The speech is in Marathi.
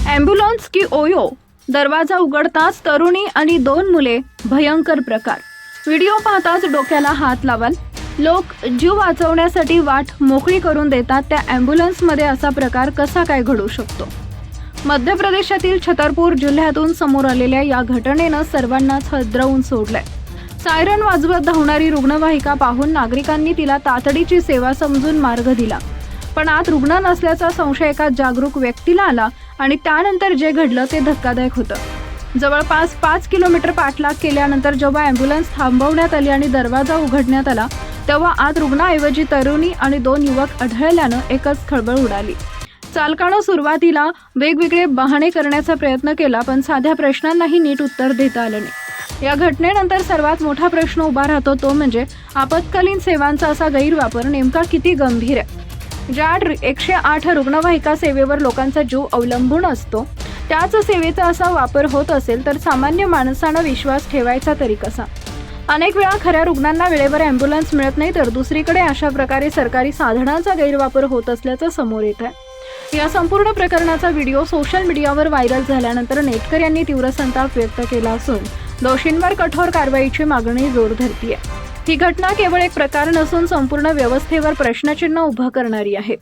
ॲम्ब्युलन्स की ओयो, दरवाजा उघडताच तरुणी आणि 2 मुले, भयंकर प्रकार. व्हिडिओ पाहताच डोक्याला हात लावाल. लोक जीव वाचवण्यासाठी वाट मोकळी करून देतात, त्या ॲम्ब्युलन्समध्ये असा प्रकार कसा काय घडू शकतो? मध्य प्रदेशातील छतरपूर जिल्ह्यातून समोर आलेल्या या घटनेनं सर्वांनाच हादरवून सोडलंय. सायरन वाजवत धावणारी रुग्णवाहिका पाहून नागरिकांनी तिला तातडीची सेवा समजून मार्ग दिला. पण आत रुग्ण नसल्याचा संशय एका जागरूक व्यक्तीला आला आणि त्यानंतर जे घडलं ते धक्कादायक होतं. जवळपास 5 किलोमीटर पाठलाग केल्यानंतर जेव्हा ॲम्ब्युलन्स थांबवण्यात आली आणि दरवाजा उघडण्यात आला, तेव्हा आत रुग्णाऐवजी तरुणी आणि 2 युवक आढळल्यानं एकच खळबळ उडाली. चालकानं सुरुवातीला वेगवेगळे बहाणे करण्याचा प्रयत्न केला, पण साध्या प्रश्नांनाही नीट उत्तर देता आलं नाही. या घटनेनंतर सर्वात मोठा प्रश्न उभा राहतो तो म्हणजे आपत्कालीन सेवांचा असा गैरवापर नेमका किती गंभीर आहे. ज्या 108 रुग्णवाहिका सेवेवर लोकांचा जीव अवलंबून असतो, त्याच सेवेचा असा वापर होत असेल तर सामान्य माणसानं विश्वास ठेवायचा तरी कसा? अनेक वेळा खऱ्या रुग्णांना वेळेवर ॲम्ब्युलन्स मिळत नाही, तर दुसरीकडे अशा प्रकारे सरकारी साधनांचा गैरवापर होत असल्याचं समोर येत आहे. या संपूर्ण प्रकरणाचा व्हिडिओ सोशल मीडियावर व्हायरल झाल्यानंतर नेटकऱ्यांनी तीव्र संताप व्यक्त केला असून दोषींवर कठोर कारवाईची मागणी जोर धरतीये. ही घटना केवळ एक प्रकार नसून संपूर्ण व्यवस्थेवर प्रश्नचिन्ह उभं करणारी आहे.